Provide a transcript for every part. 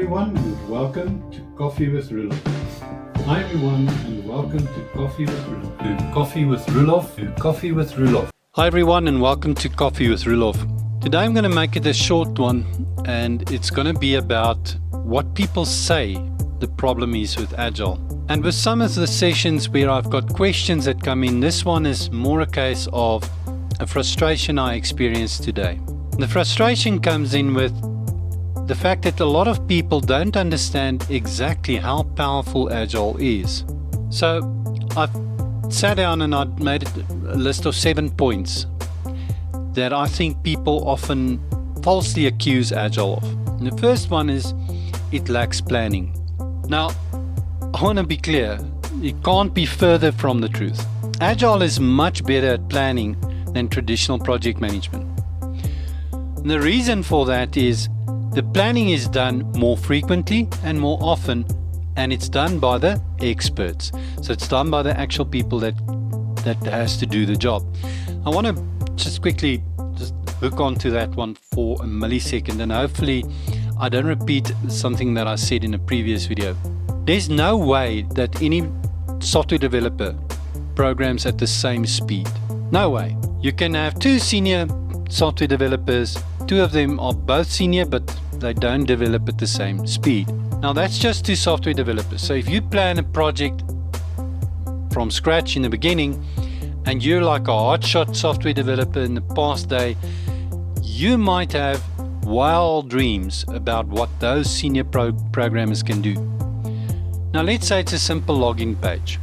everyone, and welcome to Coffee with Roelof. Hi everyone, and welcome to Coffee with Roelof. Coffee with Roelof. Coffee with Roelof. Hi everyone, and welcome to Coffee with Roelof. Today I'm going to make it a short one, and it's going to be about what people say the problem is with Agile. And with some of the sessions where I've got questions that come in, this one is more a case of a frustration I experienced today. The frustration comes in with the fact that a lot of people don't understand exactly how powerful Agile is. So I've sat down and I've made a list of 7 points that I think people often falsely accuse Agile of. And the first one is it lacks planning. Now, I want to be clear, it can't be further from the truth. Agile is much better at planning than traditional project management. And the reason for that is the planning is done more frequently and more often, and it's done by the experts. So it's done by the actual people that has to do the job. I want to just quickly hook onto that one for a millisecond, and hopefully I don't repeat something that I said in a previous video. There's no way that any software developer programs at the same speed. No way. You can have 2 senior software developers. 2 of them are both senior, but they don't develop at the same speed. Now that's just 2 software developers. So if you plan a project from scratch in the beginning, and you're like a hotshot software developer in the past day, you might have wild dreams about what those senior programmers can do. Now let's say it's a simple login page.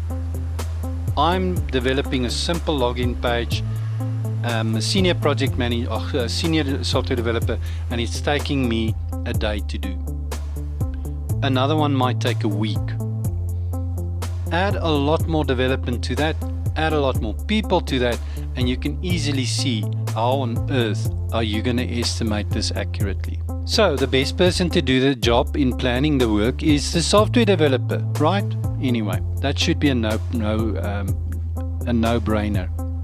I'm developing a simple login page, a senior project manager, a senior software developer, and it's taking me a day to do. Another one might take a week. Add a lot more development to that, add a lot more people to that, and you can easily see how on earth are you going to estimate this accurately. So the best person to do the job in planning the work is the software developer, right? Anyway, that should be a no-brainer.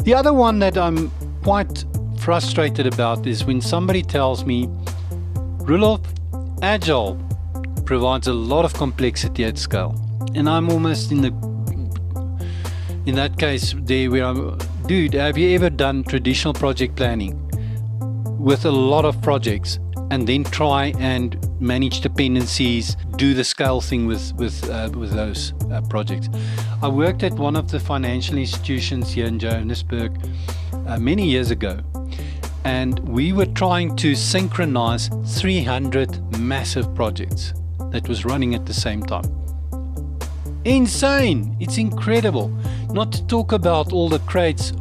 The other one that I'm quite frustrated about is when somebody tells me, Roelof, Agile provides a lot of complexity at scale. And I'm almost in that case there where I'm, dude, have you ever done traditional project planning with a lot of projects and then try and manage dependencies, do the scale thing with those projects? I worked at one of the financial institutions here in Johannesburg many years ago, and we were trying to synchronize 300 massive projects that was running at the same time. Insane! It's incredible. Not to talk about all the crates,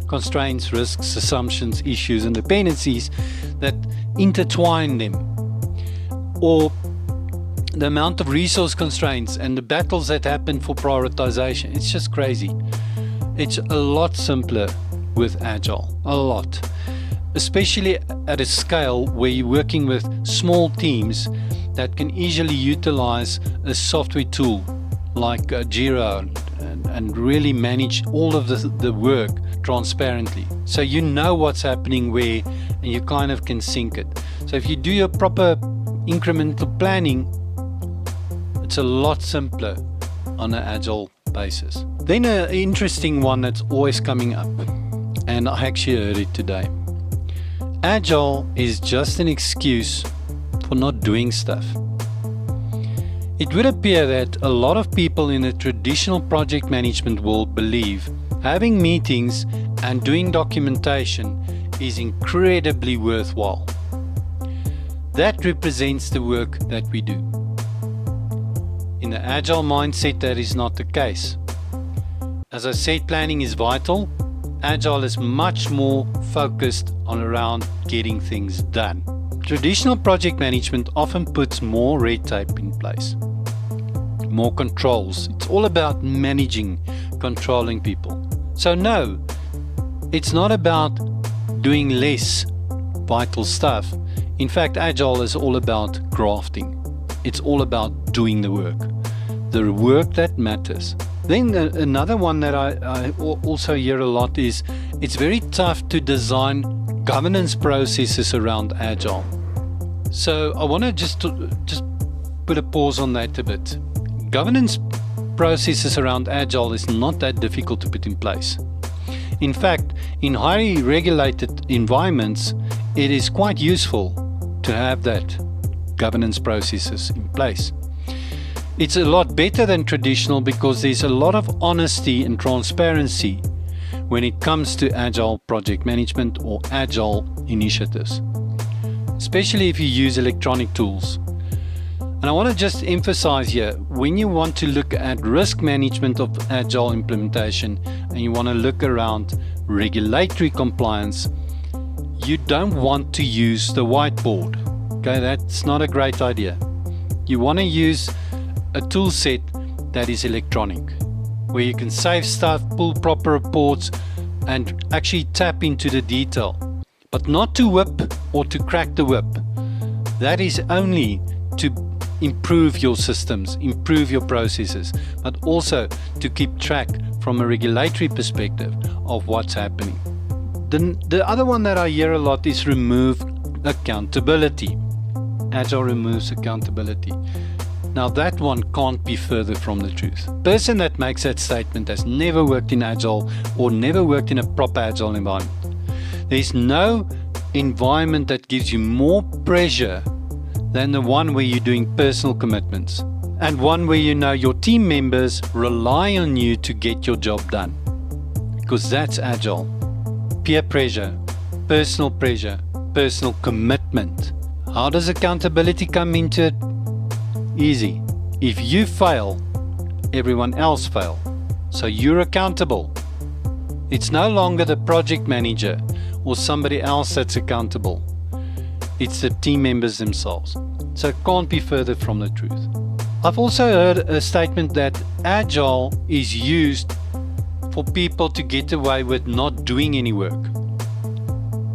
constraints, risks, assumptions, issues, and dependencies that intertwine them, or the amount of resource constraints and the battles that happen for prioritization. It's just crazy. It's a lot simpler with Agile, a lot, especially at a scale where you're working with small teams that can easily utilize a software tool like Jira and really manage all of the work transparently. So you know what's happening where, and you kind of can sync it. So if you do your proper incremental planning, it's a lot simpler on an Agile basis. Then an interesting one that's always coming up, and I actually heard it today. Agile is just an excuse for not doing stuff. It would appear that a lot of people in the traditional project management world believe having meetings and doing documentation is incredibly worthwhile. That represents the work that we do. In the Agile mindset, that is not the case. As I said, planning is vital. Agile is much more focused on around getting things done. Traditional project management often puts more red tape in place, more controls. It's all about managing, controlling people. So no, it's not about doing less vital stuff. In fact, Agile is all about grafting. It's all about doing the work that matters. Then another one that I also hear a lot is it's very tough to design governance processes around Agile. So I want to just put a pause on that a bit. Governance processes around Agile is not that difficult to put in place. In fact, in highly regulated environments, it is quite useful to have that governance processes in place. It's a lot better than traditional because there's a lot of honesty and transparency when it comes to Agile project management or Agile initiatives, especially if you use electronic tools. And I want to just emphasize here, when you want to look at risk management of Agile implementation and you want to look around regulatory compliance, you don't want to use the whiteboard. Okay, that's not a great idea. You want to use a tool set that is electronic, where you can save stuff, pull proper reports, and actually tap into the detail. But not to whip or to crack the whip. That is only to improve your systems, improve your processes, but also to keep track from a regulatory perspective of what's happening. The other one that I hear a lot is remove accountability. Agile removes accountability. Now that one can't be further from the truth. The person that makes that statement has never worked in Agile or never worked in a proper Agile environment. There's no environment that gives you more pressure than the one where you're doing personal commitments, and one where you know your team members rely on you to get your job done. Because that's Agile. Peer pressure, personal commitment. How does accountability come into it? Easy. If you fail, everyone else fails. So you're accountable. It's no longer the project manager or somebody else that's accountable. It's the team members themselves. So it can't be further from the truth. I've also heard a statement that Agile is used for people to get away with not doing any work.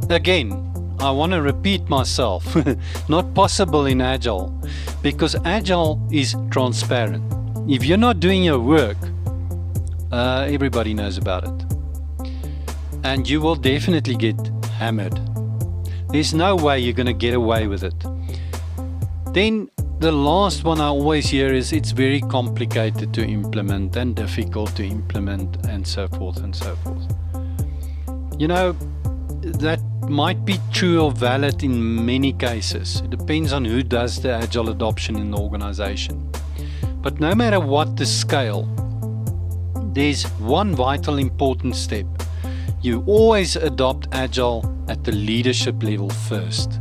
Again, I want to repeat myself. Not possible in Agile, because Agile is transparent. If you're not doing your work, everybody knows about it. And you will definitely get hammered. There's no way you're going to get away with it. Then the last one I always hear is it's very complicated to implement and difficult to implement and so forth and so forth. You know, that might be true or valid in many cases. It depends on who does the Agile adoption in the organization. But no matter what the scale, there's one vital important step. You always adopt Agile at the leadership level first.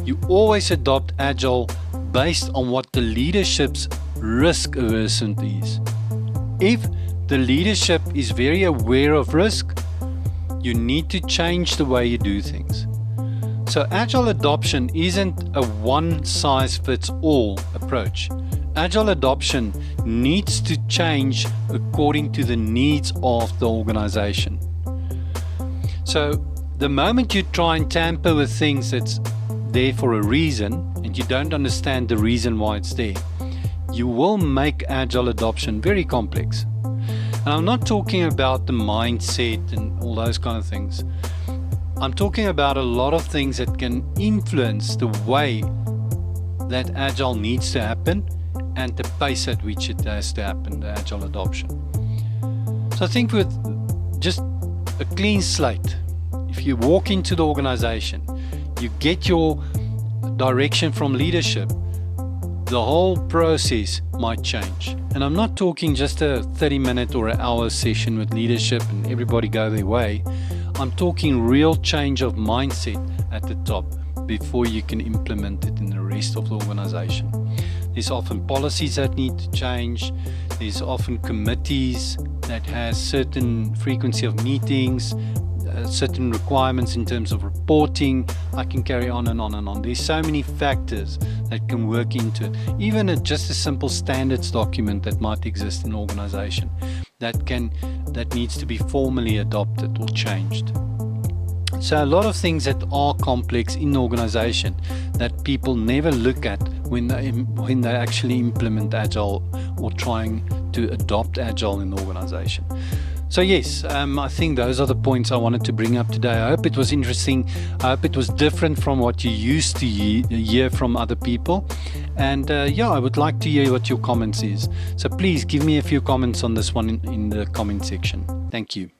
You always adopt Agile based on what the leadership's risk aversion is. If the leadership is very aware of risk, you need to change the way you do things. So Agile adoption isn't a one-size-fits-all approach. Agile adoption needs to change according to the needs of the organization. So the moment you try and tamper with things that's there for a reason and you don't understand the reason why it's there, you will make Agile adoption very complex. And I'm not talking about the mindset and all those kind of things. I'm talking about a lot of things that can influence the way that Agile needs to happen and the pace at which it has to happen, the Agile adoption. So I think with just a clean slate, if you walk into the organization, you get your direction from leadership, the whole process might change. And I'm not talking just a 30-minute or an hour session with leadership and everybody go their way. I'm talking real change of mindset at the top before you can implement it in the rest of the organization. There's often policies that need to change. There's often committees that has certain frequency of meetings, certain requirements in terms of reporting. I can carry on and on and on. There's so many factors that can work into it. Even just a simple standards document that might exist in an organization that needs to be formally adopted or changed. So a lot of things that are complex in the organization that people never look at when they actually implement Agile or trying to adopt Agile in the organization. So yes, I think those are the points I wanted to bring up today. I hope it was interesting. I hope it was different from what you used to hear from other people. And yeah, I would like to hear what your comments is. So please give me a few comments on this one in the comment section. Thank you.